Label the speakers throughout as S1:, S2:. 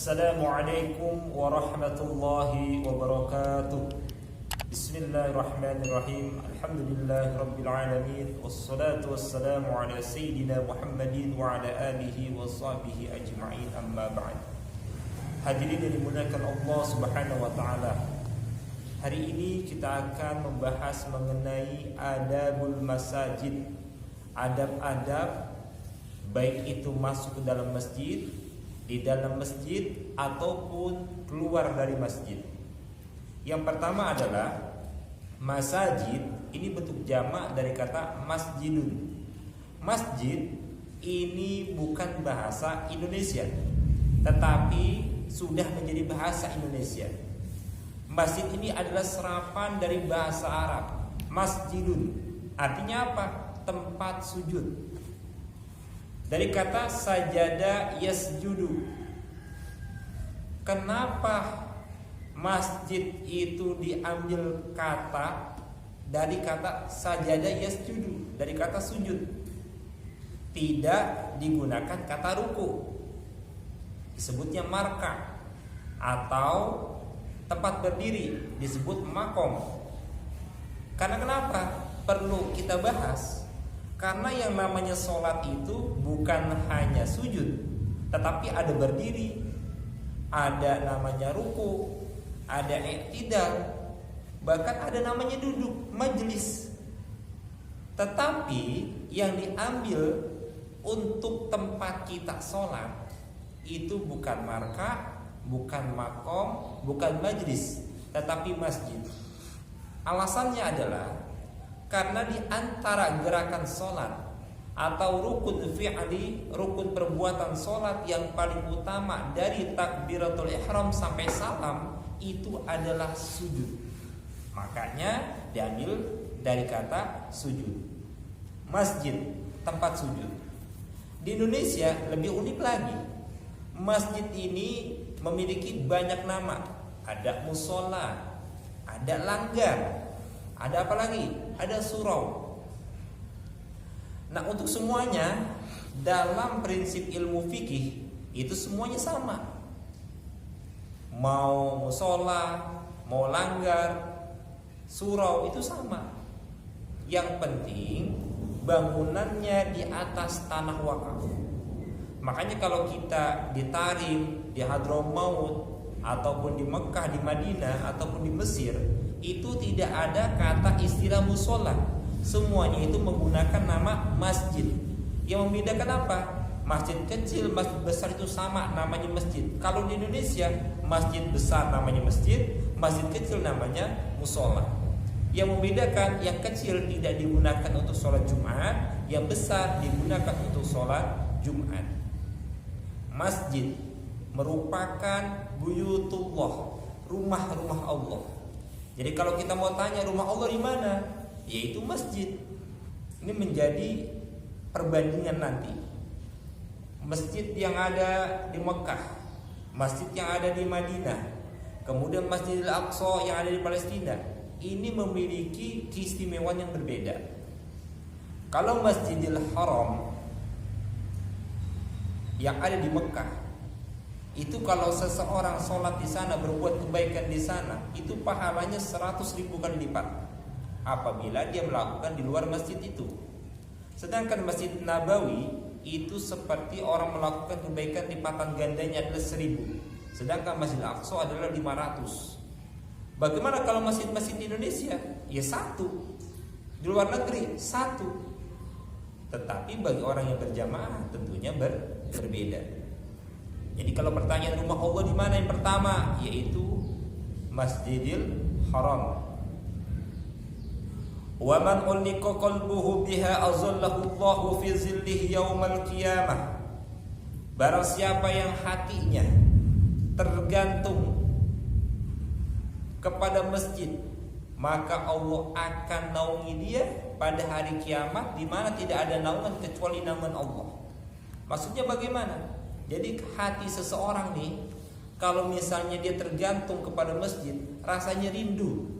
S1: Assalamualaikum warahmatullahi wabarakatuh. Bismillahirrahmanirrahim. Alhamdulillahirabbil alamin. Wassalatu wassalamu ala sayyidina Muhammadin wa ala alihi wa sahbihi ajma'in. Amma ba'd. Hadirin yang dimuliakan Allah Subhanahu wa taala. Hari ini kita akan membahas mengenai adabul masajid. Adab-adab baik itu masuk ke dalam masjid, di dalam masjid ataupun keluar dari masjid. Yang pertama adalah masajid. Ini bentuk jamak dari kata masjidun. Masjid ini bukan bahasa Indonesia, tetapi sudah menjadi bahasa Indonesia. Masjid ini adalah serapan dari bahasa Arab. Masjidun artinya apa? Tempat sujud. Dari kata sajada yasjudu. Kenapa masjid itu diambil kata dari kata sajada yasjudu, dari kata sujud? Tidak digunakan kata ruku. Disebutnya marka. Atau tempat berdiri disebut makom. Karena kenapa? Perlu kita bahas. Karena yang namanya sholat itu bukan hanya sujud, tetapi ada berdiri, ada namanya ruku, ada i'tidal, bahkan ada namanya duduk, majelis. Tetapi yang diambil untuk tempat kita sholat itu bukan marka, bukan makom, bukan majelis, tetapi masjid. Alasannya adalah karena di antara gerakan sholat atau rukun fi'li, rukun perbuatan sholat yang paling utama dari takbiratul ihram sampai salam itu adalah sujud. Makanya diambil dari kata sujud. Masjid, tempat sujud. Di Indonesia lebih unik lagi. Masjid ini memiliki banyak nama. Ada musola, ada langgar, ada apa lagi? Ada surau. Nah, untuk semuanya dalam prinsip ilmu fikih itu semuanya sama. Mau musola, mau langgar, surau itu sama. Yang penting bangunannya di atas tanah wakaf. Makanya kalau kita di Tarim, di Hadramaut, ataupun di Mekah, di Madinah, ataupun di Mesir, itu tidak ada kata istilah musola. Semuanya itu menggunakan nama masjid. Yang membedakan apa? Masjid kecil, masjid besar itu sama namanya masjid. Kalau di Indonesia, masjid besar namanya masjid, masjid kecil namanya musola. Yang membedakan, yang kecil tidak digunakan untuk sholat Jumat, yang besar digunakan untuk sholat Jumat. Masjid merupakan buyutullah, rumah-rumah Allah. Jadi kalau kita mau tanya rumah Allah di mana, yaitu masjid. Ini menjadi perbandingan nanti. Masjid yang ada di Mekah, masjid yang ada di Madinah, kemudian Masjidil Aqsa yang ada di Palestina, ini memiliki keistimewaan yang berbeda. Kalau Masjidil Haram yang ada di Mekah, itu kalau seseorang sholat di sana, berbuat kebaikan di sana, itu pahalanya 100.000 kali lipat apabila dia melakukan di luar masjid itu. Sedangkan Masjid Nabawi itu seperti orang melakukan kebaikan lipatan gandanya adalah 1.000. Sedangkan Masjid Al-Aqsa adalah 500. Bagaimana kalau masjid-masjid di Indonesia? Ya satu. Di luar negeri satu. Tetapi bagi orang yang berjamaah tentunya berbeda. Jadi kalau pertanyaan rumah Allah di mana, yang pertama yaitu Masjidil Haram. Wa man ulika qalbuhu biha azallahu Allahu fi zillihi yaumal qiyamah. Barang siapa yang hatinya tergantung kepada masjid, maka Allah akan naungi dia pada hari kiamat, di mana tidak ada naungan kecuali naungan Allah. Maksudnya bagaimana? Jadi hati seseorang nih, kalau misalnya dia tergantung kepada masjid, rasanya rindu.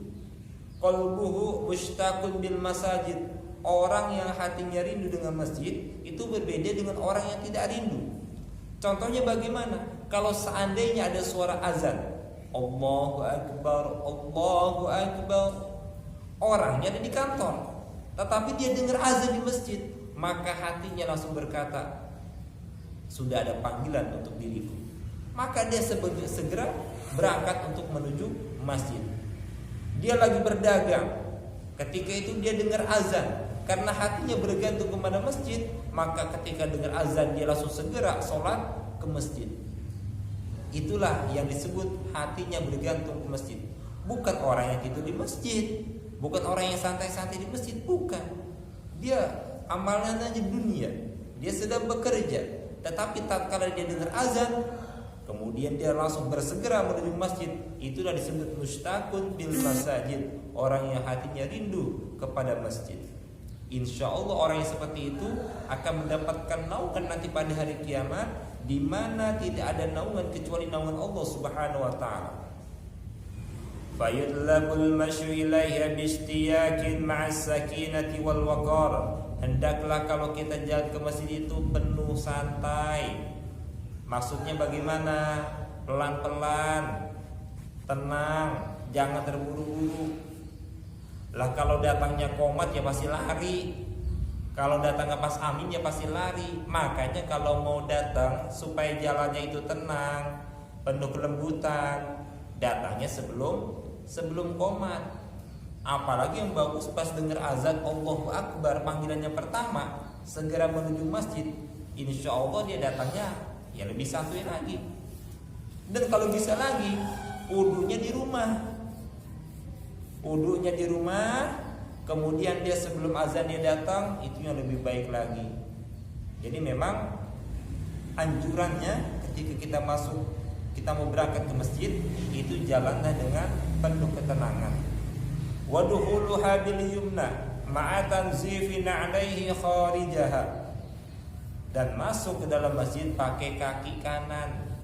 S1: Qalbuhu mushtaqun bil masajid. Orang yang hatinya rindu dengan masjid itu berbeda dengan orang yang tidak rindu. Contohnya bagaimana? kalau seandainya ada suara azan, Allahu Akbar, Allahu Akbar, orangnya ada di kantor, tetapi dia dengar azan di masjid, maka hatinya langsung berkata, sudah ada panggilan untuk diriku. Maka dia segera berangkat untuk menuju masjid. Dia lagi berdagang, ketika itu dia dengar azan, karena hatinya bergantung kepada masjid, maka ketika dengar azan dia langsung segera sholat ke masjid. Itulah yang disebut hatinya bergantung ke masjid. Bukan orang yang tidur di masjid, bukan orang yang santai-santai di masjid, bukan. Dia amalnya hanya dunia, dia sedang bekerja, tetapi tatkala dia dengar azan, kemudian dia langsung bersegera menuju masjid. Itulah disebut mustaqun bil masajid, orang yang hatinya rindu kepada masjid. Insya Allah orang yang seperti itu akan mendapatkan naungan nanti pada hari kiamat, di mana tidak ada naungan kecuali naungan Allah Subhanahu wa taala. Fayudlabul masyu ilaiha biishtiyakin ma'as sakinati wal waqar. Hendaklah kalau kita jalan ke masjid itu penuh santai. Maksudnya bagaimana? Pelan-pelan, tenang, jangan terburu-buru. Lah kalau datangnya komat ya pasti lari. Kalau datangnya pas amin ya pasti lari. Makanya kalau mau datang supaya jalannya itu tenang, penuh kelembutan, datangnya sebelum komat. Apalagi yang bagus pas dengar azan Allahu Akbar, panggilannya pertama, segera menuju masjid. Insya Allah dia datangnya ya lebih santuy lagi. Dan kalau bisa lagi, wudunya di rumah. Wudunya di rumah, kemudian dia sebelum azan dia datang, itu yang lebih baik lagi. Jadi memang anjurannya ketika kita mau berangkat ke masjid, itu jalanlah dengan penuh ketenangan. Waduhuluha bil yumna ma'a tanzifina 'alaihi kharijaha. Dan masuk ke dalam masjid pakai kaki kanan.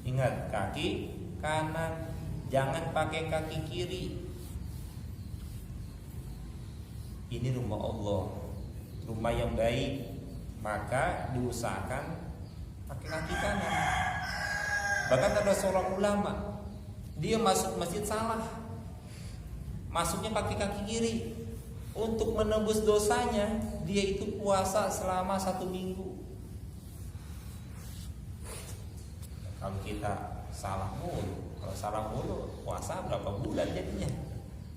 S1: Ingat, kaki kanan, jangan pakai kaki kiri. Ini rumah Allah, rumah yang baik, maka diusahakan pakai kaki kanan. Bahkan ada seorang ulama, dia masuk masjid salah, masuknya pakai kaki kiri. Untuk menembus dosanya, dia itu puasa selama 1 minggu. Kalau kita salah mulu, puasa berapa bulan jadinya?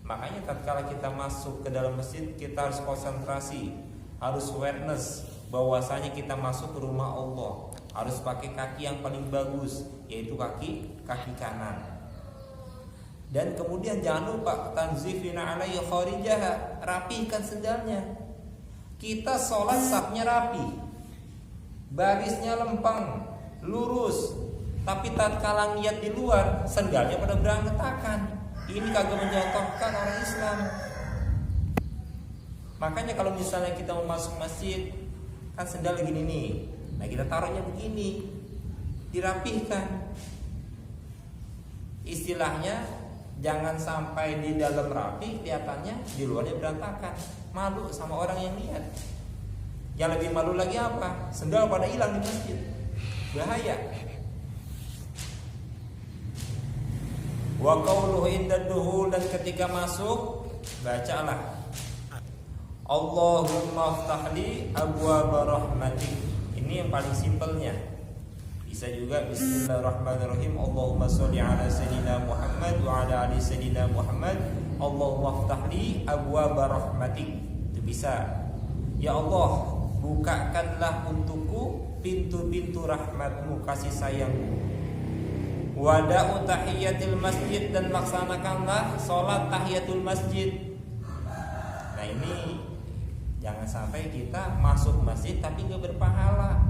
S1: Makanya tatkala kita masuk ke dalam masjid, kita harus konsentrasi, harus awareness bahwasanya kita masuk ke rumah Allah, harus pakai kaki yang paling bagus, yaitu kaki kanan. Dan kemudian jangan lupa tanzifina 'alaihi kharijaha, rapihkan sendalnya. Kita sholat safnya rapi, barisnya lempeng, lurus. Tapi tatkala niat di luar, sendalnya pada berantakan. Ini kagak mencontohkan orang Islam. Makanya kalau misalnya kita mau masuk masjid, kan sendal gini nih, nah kita taruhnya begini, dirapihkan. Istilahnya jangan sampai di dalam rapi kelihatannya, di luarnya berantakan. Malu sama orang yang lihat. Yang lebih malu lagi apa? Sendal pada hilang di masjid, bahaya. Wa qauluhu inda duhul, dan ketika masuk bacalah Allahumma ftahli abwaaba rahmatik. Ini yang paling simpelnya. Bisa juga bismillahirrahmanirrahim, Allahumma sholli ala sayyidina Muhammad wa ala ali sayyidina Muhammad, Allahumma ftahli abwaaba rahmatik. Itu bisa. Ya Allah, bukakanlah untukku pintu-pintu rahmatmu, kasih sayangmu. Wada'u tahiyatil masjid, dan laksanakanlah sholat tahiyatul masjid. Nah ini jangan sampai kita masuk masjid tapi gak berpahala.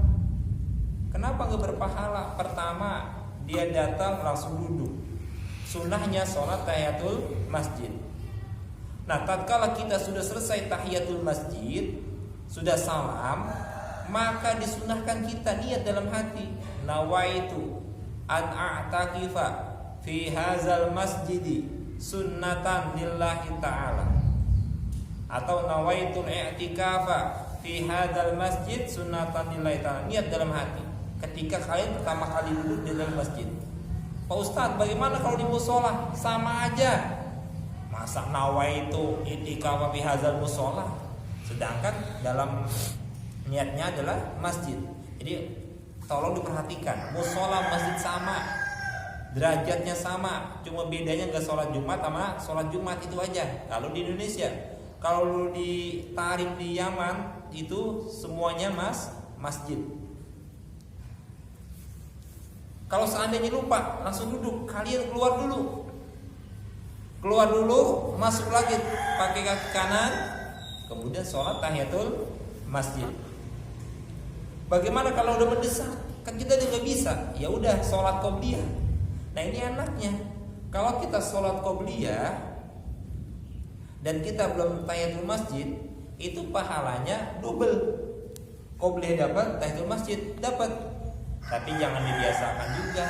S1: Kenapa gak berpahala? Pertama, dia datang langsung duduk. Sunnahnya sholat tahiyatul masjid. Nah tatkala kita sudah selesai tahiyatul masjid, sudah salam, maka disunahkan kita niat dalam hati, nawaitu an a'takifa fi hadzal masjidi sunnatan lillahi ta'ala, atau nawaitul i'tikafa fi hadzal masjid sunnatan lillahi ta'ala. Niat dalam hati, ketika kalian pertama kali duduk di dalam masjid? Pak Ustadz, bagaimana kalau di musola? Sama aja. Masa nawaitu itikaf fi hadzal musola, sedangkan dalam niatnya adalah masjid. Jadi tolong diperhatikan, musola masjid sama, derajatnya sama, cuma bedanya nggak sholat Jumat sama sholat Jumat itu aja. Kalau di Indonesia, kalau di Tarim di Yaman itu semuanya masjid. Kalau seandainya lupa, langsung duduk, kalian keluar dulu, masuk lagi pakai kaki kanan, kemudian sholat tahiyatul masjid. Bagaimana kalau udah mendesak? Kan kita juga bisa. Ya udah sholat qobliyah. Nah ini enaknya, kalau kita sholat qobliyah dan kita belum tahiyatul masjid, itu pahalanya double. Qobliyah dapat, tahiyatul masjid dapat. Tapi jangan dibiasakan juga.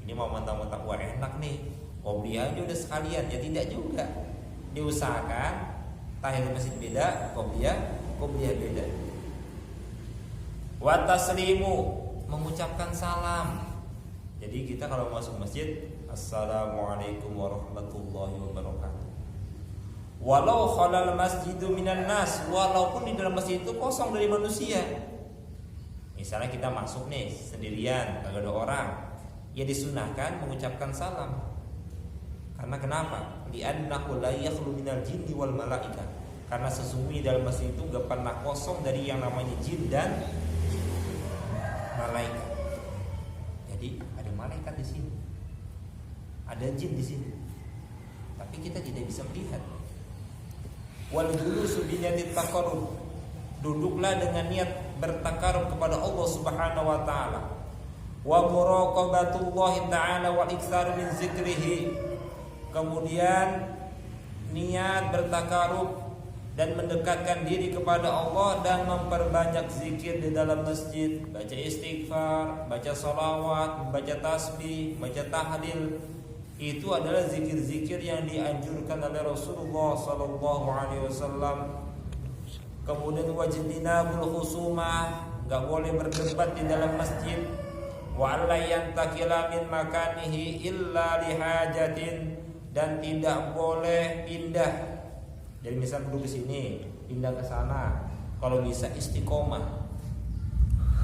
S1: Ini mau mentang-mentang wah enak nih, qobliyah aja udah sekalian, ya tidak juga. Diusahakan tahiyatul masjid beda, qobliyah beda. Wa taslimu, mengucapkan salam. Jadi kita kalau masuk masjid, assalamualaikum warahmatullahi wabarakatuh. Walau khalal masjidu minan nas, walaupun di dalam masjid itu kosong dari manusia. Misalnya kita masuk nih sendirian, kagak ada orang, ya disunahkan mengucapkan salam. Karena kenapa? Li'annahu la yakhlu minal jinni wal malaika. Karena sesungguhnya dalam masjid itu gak pernah kosong dari yang namanya jin dan malaikat. Jadi ada malaikat di sini, ada jin di sini, tapi kita tidak bisa melihat. Wal julusu bi niyatit taqarrub, duduklah dengan niat bertakarub kepada Allah Subhanahu wa taala. Wa muraqabatullahi ta'ala wal iktsar min zikrihi. Kemudian niat bertakarub dan mendekatkan diri kepada Allah dan memperbanyak zikir di dalam masjid, baca istighfar, baca sholawat, baca tasbih, baca tahlil. Itu adalah zikir-zikir yang dianjurkan oleh Rasulullah sallallahu alaihi wasallam. Kemudian wajtinabul khusumah, enggak boleh berdebat di dalam masjid. Wa alla yantakila min makanihi illa lihajatin, dan tidak boleh pindah. Jadi misal duduk di sini, pindah ke sana. Kalau bisa istiqomah.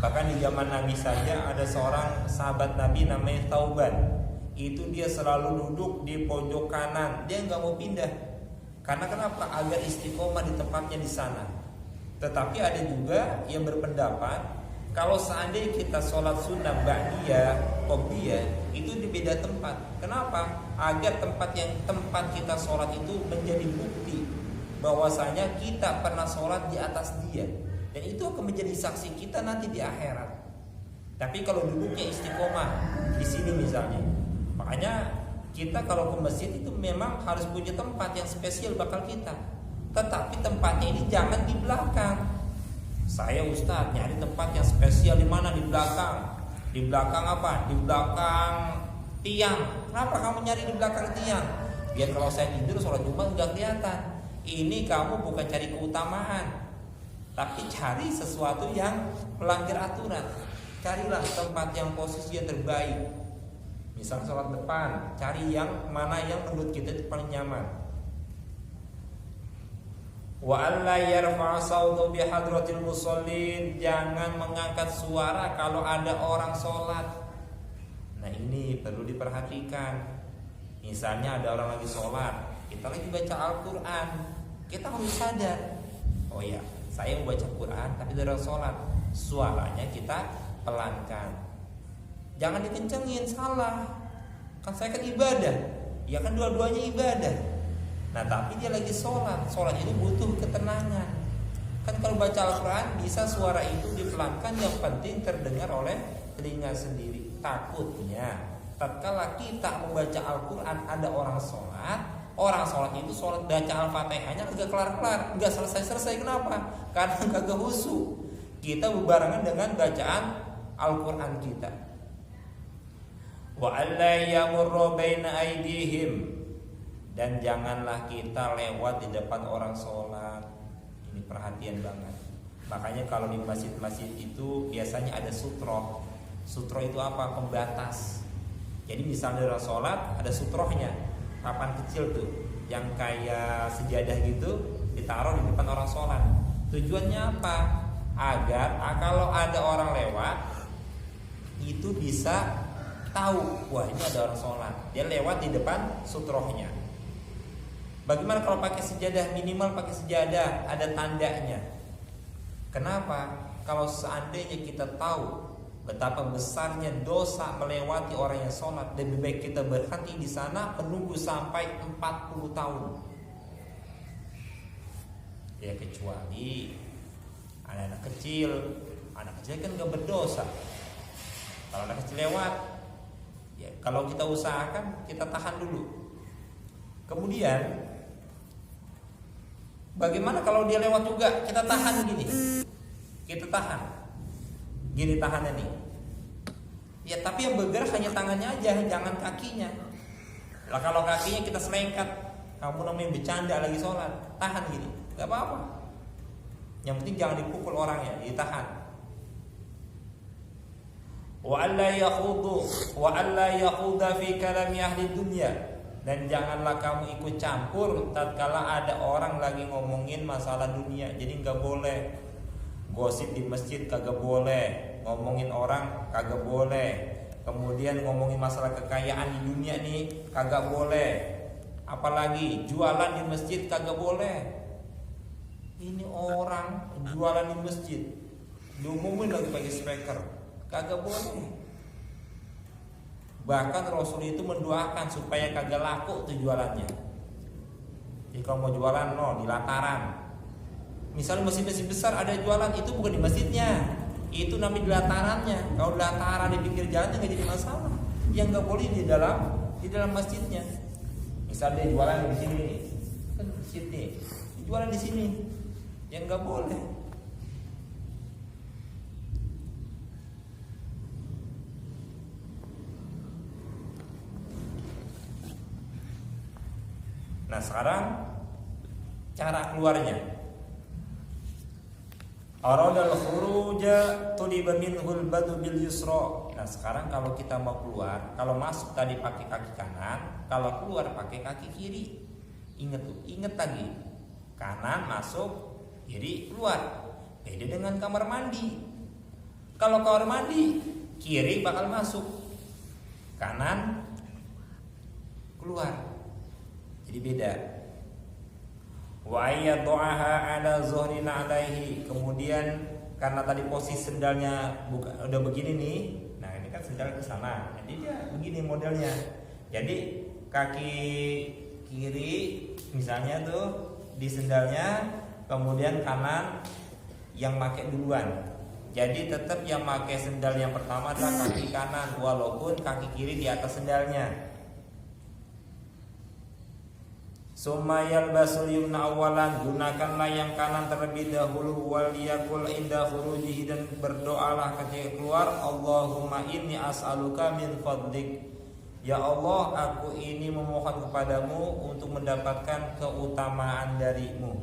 S1: Bahkan di zaman Nabi saja ada seorang sahabat Nabi namanya Tauban. Itu dia selalu duduk di pojok kanan, dia nggak mau pindah. Karena kenapa? Agar istiqomah di tempatnya di sana. Tetapi ada juga yang berpendapat kalau seandainya kita sholat sunnah ba'diyah, qobliyah, itu di beda tempat. Kenapa? Agar tempat kita sholat itu menjadi bukti bahwasanya kita pernah sholat di atas dia, dan itu akan menjadi saksi kita nanti di akhirat. Tapi kalau duduknya istiqomah di sini misalnya, makanya kita kalau ke masjid itu memang harus punya tempat yang spesial bakal kita. Tetapi tempatnya ini jangan di belakang. Saya Ustadz nyari tempat yang spesial di mana? Di belakang. Di belakang apa? Di belakang tiang. Kenapa kamu nyari di belakang tiang? Biar kalau saya tidur sholat Jumat nggak kelihatan. Ini kamu bukan cari keutamaan, tapi cari sesuatu yang melanggar aturan. Carilah tempat yang posisi yang terbaik. Misal sholat depan, cari yang mana yang menurut kita itu paling nyaman. Wa alla yarfa'a sautu bi hadratil musallin, jangan mengangkat suara kalau ada orang sholat. Nah ini perlu diperhatikan. Misalnya ada orang lagi sholat, kita lagi baca Al-Quran, kita harus sadar, oh ya saya mau baca Quran tapi dalam sholat, suaranya kita pelankan, jangan dikencengin, salah. Kan saya kan ibadah, ya kan dua-duanya ibadah. Nah tapi dia lagi sholat itu butuh ketenangan. Kan kalau baca Al-Quran bisa suara itu dipelankan, yang penting terdengar oleh telinga sendiri. Takutnya tatkala kita membaca Al-Quran ada orang sholat itu sholat baca Al-Fatihahnya kagak kelar-kelar, enggak selesai-selesai. Kenapa? Karena kagak khusyuk. Kita berbarengan dengan bacaan Al-Quran kita. Wa alla yamurru baina aydihim, dan janganlah kita lewat di depan orang sholat. Ini perhatian banget. Makanya kalau di masjid-masjid itu biasanya ada sutro. Sutro itu apa? Pembatas. Jadi misalnya orang sholat ada sutrohnya, papan kecil tuh, yang kayak sejadah gitu, ditaruh di depan orang sholat. Tujuannya apa? Agar kalau ada orang lewat itu bisa tahu, wah ini ada orang sholat. Dia lewat di depan sutrohnya. Bagaimana kalau pakai sejadah? Minimal pakai sejadah ada tandanya. Kenapa? Kalau seandainya kita tahu betapa besarnya dosa melewati orang yang sholat, lebih baik kita berhenti di sana menunggu sampai 40 tahun. Ya kecuali anak-anak kecil kan gak berdosa. Kalau anak kecil lewat, ya kalau kita usahakan kita tahan dulu. Kemudian bagaimana kalau dia lewat juga kita tahan gini? Kita tahan. Gini tahannya nih. Ya tapi yang bergerak hanya tangannya aja, jangan kakinya. Lah kalau kakinya kita selengkat, kamu namanya bercanda lagi sholat, tahan gini, gak apa-apa. Yang penting jangan dipukul orangnya, ditahan. Wa alla yakhuda fi kalami ahli dunya. Dan janganlah kamu ikut campur tatkala ada orang lagi ngomongin masalah dunia. Jadi gak boleh gosip di masjid, kagak boleh ngomongin orang, kagak boleh. Kemudian ngomongin masalah kekayaan di dunia nih, kagak boleh. Apalagi jualan di masjid, kagak boleh. Ini orang jualan di masjid diumumin lagi pakai speaker, kagak boleh. Bahkan Rasul itu mendoakan supaya kagak laku tuh jualannya. Jadi kalau mau jualan di lataran. Misalnya masjid-masjid besar ada jualan, itu bukan di masjidnya, itu namanya di latarannya. Kalau di lataran di pinggir jalannya nggak jadi masalah. Yang nggak boleh di dalam masjidnya. Misalnya dia jualan di sini, kan masjid nih, jualan di sini, yang nggak boleh. Nah sekarang cara keluarnya. Aradal khuruja tuliba minhul badu bil yusra. Nah sekarang kalau kita mau keluar, kalau masuk tadi pakai kaki kanan, kalau keluar pakai kaki kiri. Ingat lagi. Kanan masuk, kiri keluar. Beda dengan kamar mandi. Kalau kamar mandi, kiri bakal masuk, kanan keluar. Jadi beda. Wa ayyadhaha ala zuhrin alaihi. Kemudian karena tadi posisi sendalnya udah begini nih. Nah, ini kan sendal ke sana. Jadi dia begini modelnya. Jadi kaki kiri misalnya tuh di sendalnya, kemudian kanan yang pakai duluan. Jadi tetap yang pakai sendal yang pertama adalah kaki kanan walaupun kaki kiri di atas sendalnya. Sumayal basul yumna awalan, gunakanlah yang kanan terlebih dahulu. Wal yakul inda khurujihi, dan berdoalah ketika keluar, Allahumma inni as'aluka min fadlik. Ya Allah, aku ini memohon kepadamu untuk mendapatkan keutamaan darimu.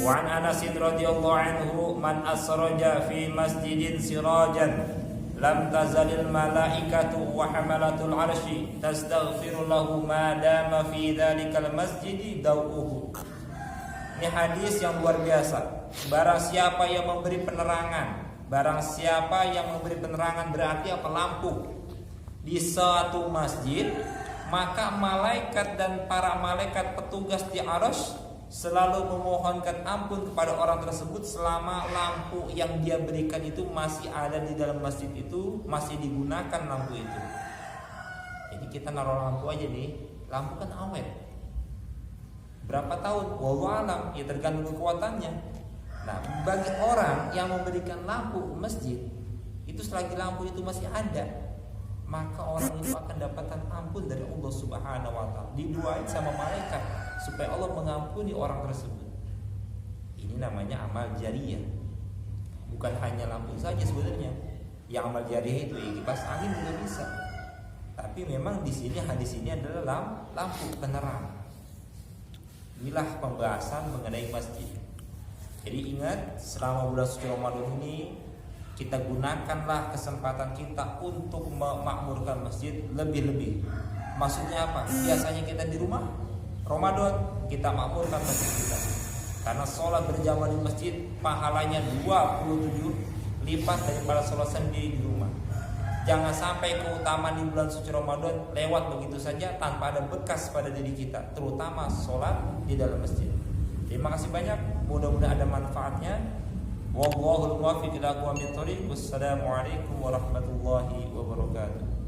S1: Wa an Anas radhiyallahu anhu, man asraja fi masjidin sirajan lam tazalil malaikatu wa hamalatul arsy tastaghfiru lahu ma dama fi dzalikal masjidi dawuhu. Ini hadis yang luar biasa. Barang siapa yang memberi penerangan, berarti apa? Lampu di suatu masjid, maka malaikat dan para malaikat petugas di arsy selalu memohonkan ampun kepada orang tersebut selama lampu yang dia berikan itu masih ada di dalam masjid itu, masih digunakan lampu itu. Jadi kita naruh lampu aja nih, lampu kan awet. Berapa tahun? Wallahu alam, ya tergantung kekuatannya. Nah, bagi orang yang memberikan lampu ke masjid, itu selagi lampu itu masih ada, maka orang itu akan dapatkan ampun dari Allah Subhanahu wa taala. Didoain sama malaikat supaya Allah mengampuni orang tersebut. Ini namanya amal jariyah. Bukan hanya lampu saja sebenarnya. Yang amal jariyah itu kipas angin juga bisa. Tapi memang di sini hadis ini adalah lampu penerang. Inilah pembahasan mengenai masjid. Jadi ingat, selama bulan suci Ramadan ini kita gunakanlah kesempatan kita untuk memakmurkan masjid lebih-lebih. Maksudnya apa? Biasanya kita di rumah, Ramadan kita makmurkan masjid kita. Karena sholat berjamaah di masjid pahalanya 27 lipat daripada sholat sendiri di rumah. Jangan sampai keutamaan di bulan suci Ramadan lewat begitu saja tanpa ada bekas pada diri kita, terutama sholat di dalam masjid. Terima kasih banyak, mudah-mudahan ada manfaatnya. Wallahul muwaffiq ila aqwamit thoriq. Wassalamualaikum warahmatullahi wabarakatuh.